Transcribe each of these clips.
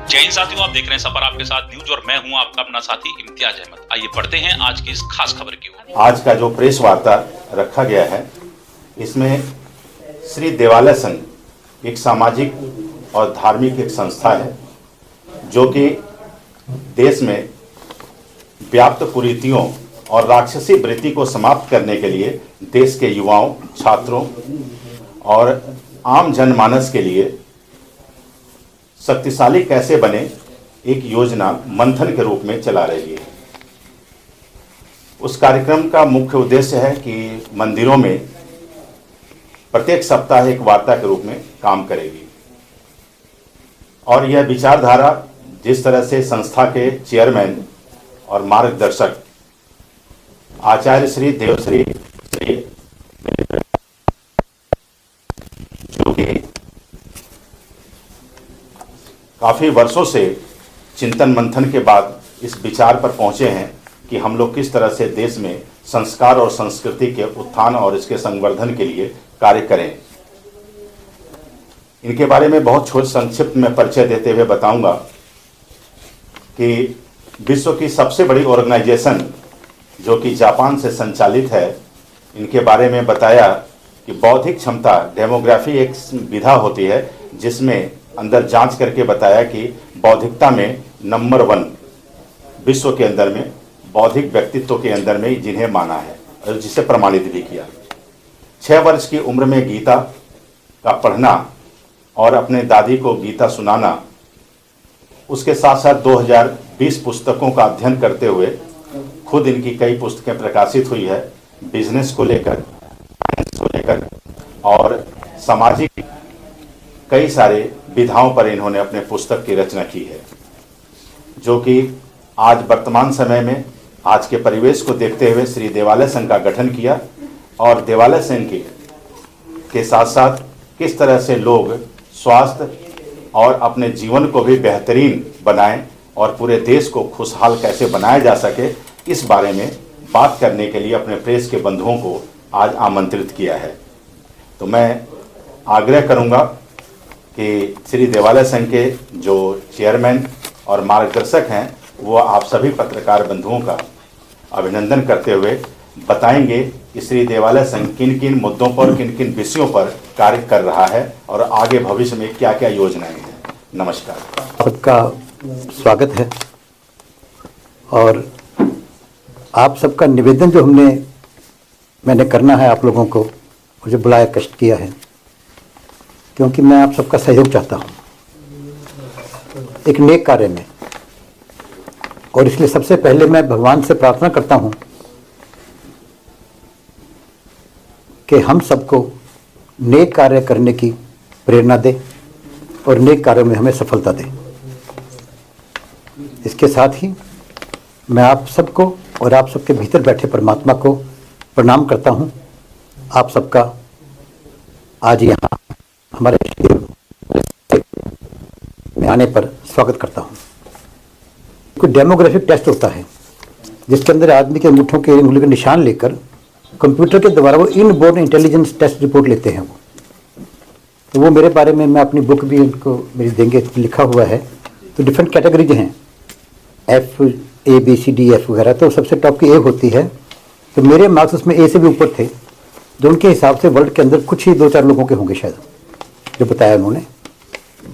जय हिंद साथियों, आप देख रहे हैं सफर आपके साथ न्यूज और मैं हूं आपका अपना साथी इम्तियाज अहमद। आइए पढ़ते हैं आज की इस खास खबर की ओर। आज का जो प्रेस वार्ता रखा गया है, इसमें श्री देवालय संघ एक सामाजिक और धार्मिक एक संस्था है जो कि देश में व्याप्त कुरीतियों और राक्षसी वृत्ति को समाप्त करने के लिए देश के युवाओं, छात्रों और आम जनमानस के लिए शक्तिशाली कैसे बने एक योजना मंथन के रूप में चला रही है। उस कार्यक्रम का मुख्य उद्देश्य है कि मंदिरों में प्रत्येक सप्ताह एक वार्ता के रूप में काम करेगी और यह विचारधारा जिस तरह से संस्था के चेयरमैन और मार्गदर्शक आचार्य श्री देवश्री जो कि काफ़ी वर्षों से चिंतन मंथन के बाद इस विचार पर पहुंचे हैं कि हम लोग किस तरह से देश में संस्कार और संस्कृति के उत्थान और इसके संवर्धन के लिए कार्य करें। इनके बारे में बहुत संक्षिप्त में परिचय देते हुए बताऊंगा कि विश्व की सबसे बड़ी ऑर्गेनाइजेशन जो कि जापान से संचालित है, इनके बारे में बताया कि बौद्धिक क्षमता डेमोग्राफी एक विधा होती है जिसमें अंदर जांच करके बताया कि बौद्धिकता में नंबर 1 विश्व के अंदर में बौद्धिक व्यक्तित्व के अंदर में जिन्हें माना है और जिसे प्रमाणित भी किया। 6 वर्ष की उम्र में गीता का पढ़ना और अपने दादी को गीता सुनाना, उसके साथ साथ 2020 पुस्तकों का अध्ययन करते हुए खुद इनकी कई पुस्तकें प्रकाशित हुई है, बिजनेस को लेकर, फाइनेंस को लेकर और सामाजिक कई सारे विधाओं पर इन्होंने अपने पुस्तक की रचना की है, जो कि आज वर्तमान समय में आज के परिवेश को देखते हुए श्री देवालय संघ का गठन किया और देवालय संघ के साथ साथ किस तरह से लोग स्वास्थ्य और अपने जीवन को भी बेहतरीन बनाएं और पूरे देश को खुशहाल कैसे बनाया जा सके, इस बारे में बात करने के लिए अपने प्रेस के बंधुओं को आज आमंत्रित किया है। तो मैं आग्रह करूंगा कि श्री देवालय संघ के जो चेयरमैन और मार्गदर्शक हैं वो आप सभी पत्रकार बंधुओं का अभिनंदन करते हुए बताएंगे कि श्री देवालय संघ किन किन मुद्दों पर, किन किन विषयों पर कार्य कर रहा है और आगे भविष्य में क्या क्या योजनाएं हैं। नमस्कार। सबका स्वागत है और आप सबका निवेदन जो मैंने करना है, आप लोगों को मुझे बुलाया, कष्ट किया है, क्योंकि मैं आप सबका सहयोग चाहता हूं एक नेक कार्य में। और इसलिए सबसे पहले मैं भगवान से प्रार्थना करता हूं कि हम सबको नेक कार्य करने की प्रेरणा दे और नेक कार्यों में हमें सफलता दे। इसके साथ ही मैं आप सबको और आप सबके भीतर बैठे परमात्मा को प्रणाम करता हूं। आप सबका आज यहाँ हमारे में आने पर स्वागत करता हूं। कोई डेमोग्राफिक टेस्ट होता है जिसके अंदर आदमी के अंगूठों के उंगली के निशान लेकर कंप्यूटर के द्वारा वो इनबोर्न इंटेलिजेंस टेस्ट रिपोर्ट लेते हैं। तो वो मेरे बारे में, मैं अपनी बुक भी उनको मेरी देंगे, लिखा हुआ है। तो डिफरेंट कैटेगरीज हैं, F, A, B, C, D, F वगैरह। तो सबसे टॉप की A होती है। तो मेरे मार्क्स उसमें A से भी ऊपर थे, जो उनके हिसाब से वर्ल्ड के अंदर कुछ ही 2-4 लोगों के होंगे शायद, जो बताया उन्होंने।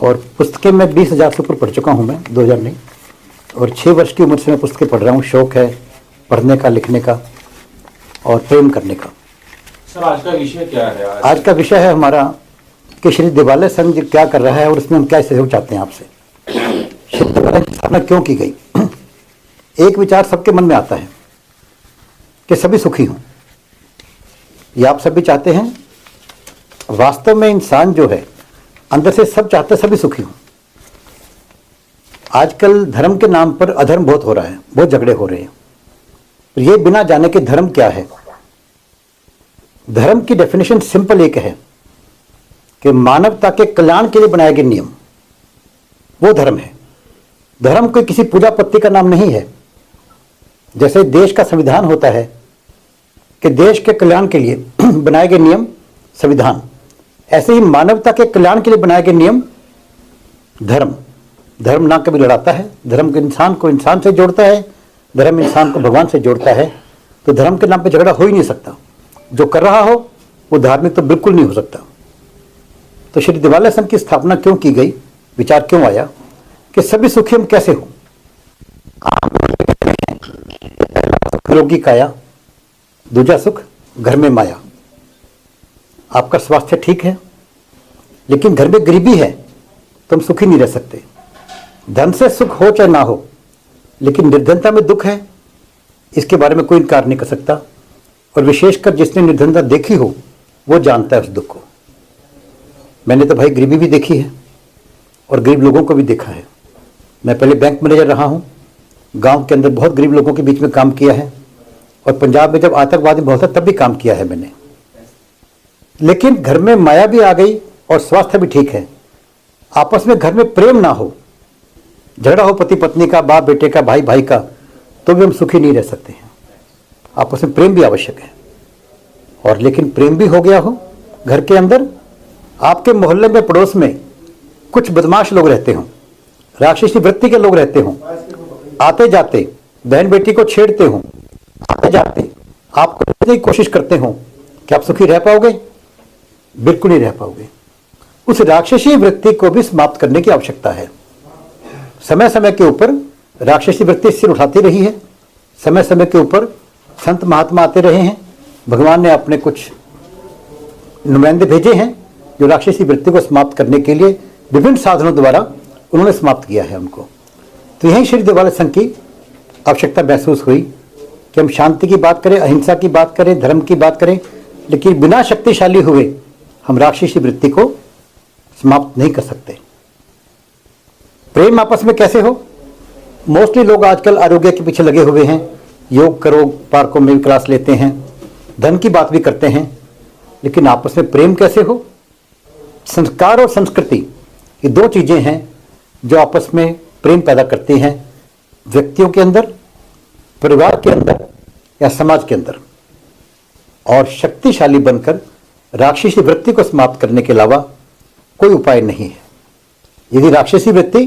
और पुस्तकें मैं 20,000 से ऊपर पढ़ चुका हूँ मैं, 2000 नहीं। और 6 वर्ष की उम्र से मैं पुस्तकें पढ़ रहा हूँ। शौक है पढ़ने का, लिखने का और प्रेम करने का। सर, आज का विषय क्या है? आज का विषय है हमारा कि श्री देवालय संघ क्या कर रहा है और उसमें हम क्या सहयोग चाहते हैं आपसे। श्री देवालय की स्थापना क्यों की गई? एक विचार सबके मन में आता है कि सभी सुखी हों। ये आप सभी चाहते हैं। वास्तव में इंसान जो है अंदर से सब चाहते हैं सभी सुखी हों। आजकल धर्म के नाम पर अधर्म बहुत हो रहा है, बहुत झगड़े हो रहे हैं। ये बिना जाने के धर्म क्या है। धर्म की डेफिनेशन सिंपल एक है कि मानवता के कल्याण के लिए बनाए गए नियम, वो धर्म है। धर्म कोई किसी पूजा पत्ती का नाम नहीं है। जैसे देश का संविधान होता है कि देश के कल्याण के लिए बनाए गए नियम संविधान, ऐसे ही मानवता के कल्याण के लिए बनाए गए नियम धर्म। धर्म ना कभी लड़ाता है, धर्म के इंसान को इंसान से जोड़ता है, धर्म इंसान को भगवान से जोड़ता है। तो धर्म के नाम पे झगड़ा हो ही नहीं सकता। जो कर रहा हो वो धार्मिक तो बिल्कुल नहीं हो सकता। तो श्री दिवालय संघ की स्थापना क्यों की गई, विचार क्यों आया कि सभी सुखी हम कैसे हो। रोगी काया, दूजा सुख घर में माया। आपका स्वास्थ्य ठीक है लेकिन घर में गरीबी है तो हम सुखी नहीं रह सकते। धन से सुख हो चाहे ना हो, लेकिन निर्धनता में दुख है, इसके बारे में कोई इनकार नहीं कर सकता। और विशेषकर जिसने निर्धनता देखी हो वो जानता है उस दुख को। मैंने तो भाई गरीबी भी देखी है और गरीब लोगों को भी देखा है। मैं पहले बैंक मैनेजर रहा हूँ, गांव के अंदर बहुत गरीब लोगों के बीच में काम किया है, और पंजाब में जब आतंकवादी बहुत था तब भी काम किया है मैंने। लेकिन घर में माया भी आ गई और स्वास्थ्य भी ठीक है, आपस में घर में प्रेम ना हो, झगड़ा हो पति पत्नी का, बाप बेटे का, भाई भाई का, तो भी हम सुखी नहीं रह सकते हैं। आपस में प्रेम भी आवश्यक है। और लेकिन प्रेम भी हो गया हो घर के अंदर, आपके मोहल्ले में पड़ोस में कुछ बदमाश लोग रहते हों, राक्षसी वृत्ति के लोग रहते हों, आते जाते बहन बेटी को छेड़ते हों, आते जाते आपको की कोशिश करते हों, कि आप सुखी रह पाओगे? बिल्कुल नहीं रह पाओगे। उस राक्षसी वृत्ति को भी समाप्त करने की आवश्यकता है। समय समय के ऊपर राक्षसी वृत्ति सिर उठाती रही है, समय समय के ऊपर संत महात्मा आते रहे हैं, भगवान ने अपने कुछ नुमाइंदे भेजे हैं जो राक्षसी वृत्ति को समाप्त करने के लिए विभिन्न साधनों द्वारा उन्होंने समाप्त किया है उनको। तो यही श्री दिवालय संघ की आवश्यकता महसूस हुई कि हम शांति की बात करें, अहिंसा की बात करें, धर्म की बात करें, लेकिन बिना शक्तिशाली हुए हम राक्षसी वृत्ति को समाप्त नहीं कर सकते। प्रेम आपस में कैसे हो? मोस्टली लोग आजकल आरोग्य के पीछे लगे हुए हैं, योग करो, पार्कों में भी क्लास लेते हैं, धन की बात भी करते हैं, लेकिन आपस में प्रेम कैसे हो? संस्कार और संस्कृति ये दो चीजें हैं जो आपस में प्रेम पैदा करती हैं, व्यक्तियों के अंदर, परिवार के अंदर या समाज के अंदर। और शक्तिशाली बनकर राक्षसी वृत्ति को समाप्त करने के अलावा कोई उपाय नहीं है। यदि राक्षसी वृत्ति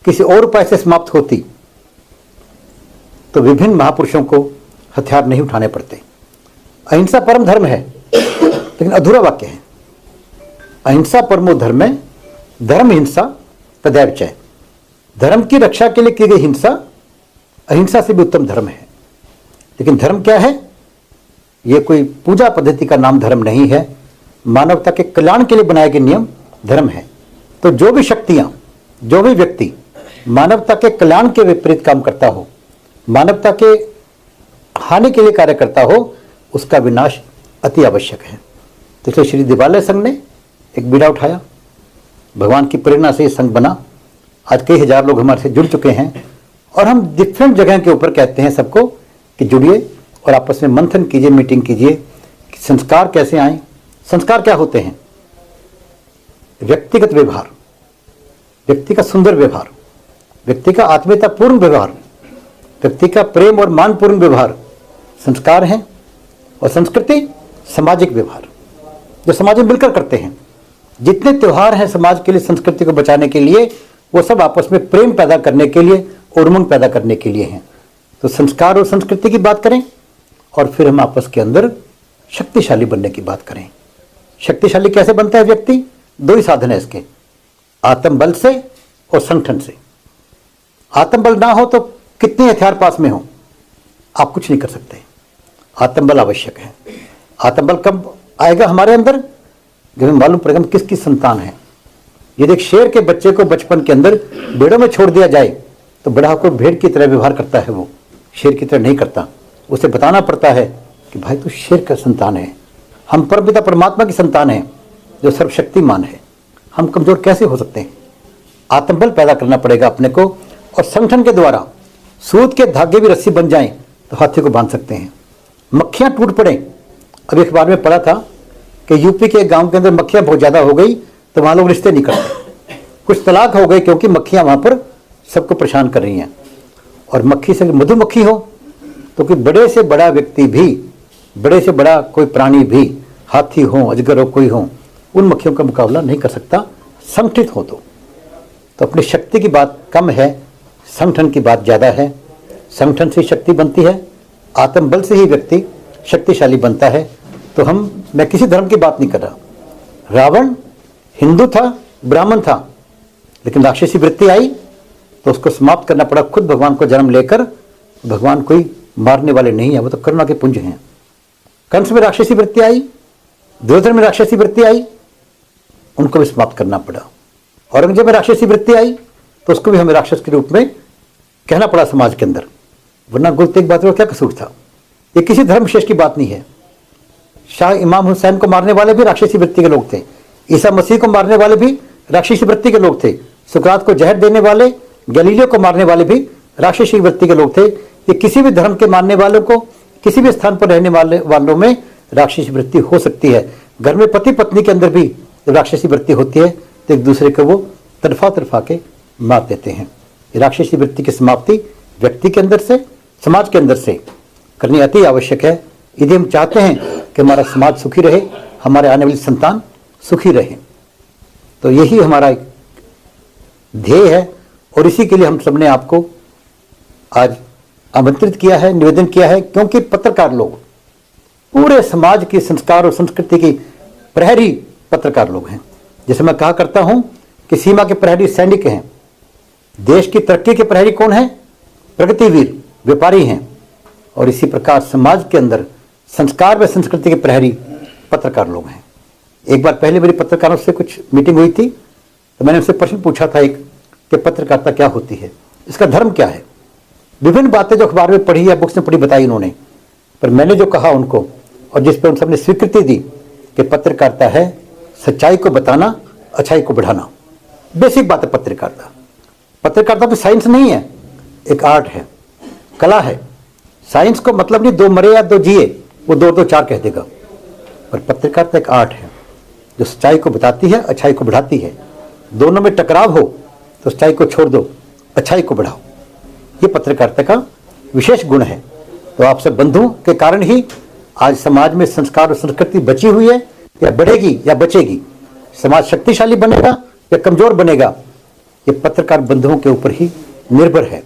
किसी और उपाय से समाप्त होती तो विभिन्न महापुरुषों को हथियार नहीं उठाने पड़ते। अहिंसा परम धर्म है, लेकिन अधूरा वाक्य है। अहिंसा परमो धर्म है, धर्म हिंसा तदैव च। धर्म की रक्षा के लिए की गई हिंसा अहिंसा से भी उत्तम धर्म है। लेकिन धर्म क्या है? यह कोई पूजा पद्धति का नाम धर्म नहीं है, मानवता के कल्याण के लिए बनाए गए नियम धर्म है। तो जो भी शक्तियां, जो भी व्यक्ति मानवता के कल्याण के विपरीत काम करता हो, मानवता के हानि के लिए कार्य करता हो, उसका विनाश अति आवश्यक है। तो इसलिए श्री दिवालय संघ ने एक बीड़ा उठाया, भगवान की प्रेरणा से ये संघ बना। आज कई हजार लोग हमारे से जुड़ चुके हैं और हम डिफरेंट जगह के ऊपर कहते हैं सबको कि जुड़िए और आपस में मंथन कीजिए, मीटिंग कीजिए कि संस्कार कैसे आए। संस्कार क्या होते हैं? व्यक्तिगत व्यवहार, व्यक्ति का सुंदर व्यवहार, व्यक्ति का आत्मीयतापूर्ण व्यवहार, व्यक्ति का प्रेम और मानपूर्ण व्यवहार संस्कार हैं। और संस्कृति सामाजिक व्यवहार जो समाज में मिलकर करते हैं। जितने त्योहार हैं समाज के लिए, संस्कृति को बचाने के लिए, वो सब आपस में प्रेम पैदा करने के लिए और उमंग पैदा करने के लिए हैं। तो संस्कार और संस्कृति की बात करें और फिर हम आपस के अंदर शक्तिशाली बनने की बात करें। शक्तिशाली कैसे बनता है व्यक्ति? दो ही साधन है इसके, आत्मबल से और संगठन से। आत्मबल ना हो तो कितने हथियार पास में हो, आप कुछ नहीं कर सकते। आत्मबल आवश्यक है। आत्मबल कब आएगा हमारे अंदर? जब हमें मालूम पड़ेगा हम किसकी संतान है। यदि एक शेर के बच्चे को बचपन के अंदर भेड़ों में छोड़ दिया जाए तो बड़ा होकर भेड़ की तरह व्यवहार करता है, वो शेर की तरह नहीं करता। उसे बताना पड़ता है कि भाई तू शेर का संतान है, हम परमपिता परमात्मा की संतान है जो सर्वशक्तिमान है। हम कमजोर कैसे हो सकते हैं? आत्मबल पैदा करना पड़ेगा अपने को। और संगठन के द्वारा सूत के धागे भी रस्सी बन जाएं तो हाथी को बांध सकते हैं। मक्खियां टूट पड़े, अभी अखबार में पढ़ा था कि यूपी के गांव के अंदर मक्खियां बहुत ज्यादा हो गई तो वहां लोग रिश्ते नहीं करते, कुछ तलाक हो गए क्योंकि मक्खियां वहां पर सबको परेशान कर रही हैं। और मक्खी से मधुमक्खी हो तो कोई बड़े से बड़ा व्यक्ति भी, बड़े से बड़ा कोई प्राणी भी, हाथी हो, अजगर हो, कोई हो, उन मक्खियों का मुकाबला नहीं कर सकता संगठित हो तो। तो अपनी शक्ति की बात कम है, संगठन की बात ज़्यादा है। संगठन से शक्ति बनती है, आत्मबल से ही व्यक्ति शक्तिशाली बनता है। तो मैं किसी धर्म की बात नहीं कर रहा। रावण हिंदू था, ब्राह्मण था, लेकिन राक्षसी वृत्ति आई तो उसको समाप्त करना पड़ा। खुद भगवान को जन्म लेकर, भगवान कोई मारने वाले नहीं है, वो तो करुणा के पुंज हैं। कंस में राक्षसी वृत्ति आई, दुर्योधन में राक्षसी वृत्ति आई, उनको भी समाप्त करना पड़ा। औरंगजेब में राक्षसी वृत्ति आई तो उसको भी हमें राक्षस के रूप में कहना पड़ा समाज के अंदर, वरना गुरु तेग बहादुर का क्या कसूर था। ये किसी धर्म विशेष की बात नहीं है। शाह इमाम हुसैन को मारने वाले भी राक्षसी वृत्ति के लोग थे, ईसा मसीह को मारने वाले भी राक्षसी वृत्ति के लोग थे, सुकरात को जहर देने वाले, गलीलियो को मारने वाले भी राक्षसी वृत्ति के लोग थे। ये किसी भी धर्म के मानने वालों को, किसी भी स्थान पर रहने वालों में राक्षसी वृत्ति हो सकती है। घर में पति पत्नी के अंदर भी जब राक्षसी वृत्ति होती है तो एक दूसरे को वो तरफा के मार देते हैं। राक्षसी वृत्ति की समाप्ति व्यक्ति के अंदर से, समाज के अंदर से करनी अति आवश्यक है। यदि हम चाहते हैं कि हमारा समाज सुखी रहे, हमारे आने वाली संतान सुखी रहे, तो यही हमारा एक ध्येय है। और इसी के लिए हम सबने आपको आज आमंत्रित किया है, निवेदन किया है, क्योंकि पत्रकार लोग पूरे समाज की संस्कार और संस्कृति की प्रहरी पत्रकार लोग हैं। जैसे मैं कहा करता हूं कि सीमा के प्रहरी सैनिक हैं, देश की तरक्की के प्रहरी कौन है? प्रगतिवीर व्यापारी हैं। और इसी प्रकार समाज के अंदर संस्कार व संस्कृति के प्रहरी पत्रकार लोग हैं। एक बार पहले मेरी पत्रकारों से कुछ मीटिंग हुई थी तो मैंने उनसे प्रश्न पूछा था एक, कि पत्रकारिता क्या होती है, इसका धर्म क्या है। विभिन्न बातें जो अखबार में पढ़ी या बुक्स में पढ़ी बताई उन्होंने, पर मैंने जो कहा उनको और जिस पर उन सबने स्वीकृति दी कि पत्रकारिता है सच्चाई को बताना, अच्छाई को बढ़ाना। बेसिक बात है पत्रकारिता। पत्रकारिता कोई साइंस नहीं है, एक आर्ट है, कला है। साइंस को मतलब नहीं दो मरे या दो जिए, वो दो चार कह देगा, पर पत्रकारिता एक आर्ट है जो सच्चाई को बताती है, अच्छाई को बढ़ाती है। दोनों में टकराव हो तो सच्चाई को छोड़ दो, अच्छाई को बढ़ाओ। ये पत्रकारिता का विशेष गुण है। तो आप सब बंधुओं के कारण ही आज समाज में संस्कार और संस्कृति बची हुई है, या बढ़ेगी या बचेगी। समाज शक्तिशाली बनेगा या कमजोर बनेगा, ये पत्रकार बंधुओं के ऊपर ही निर्भर है।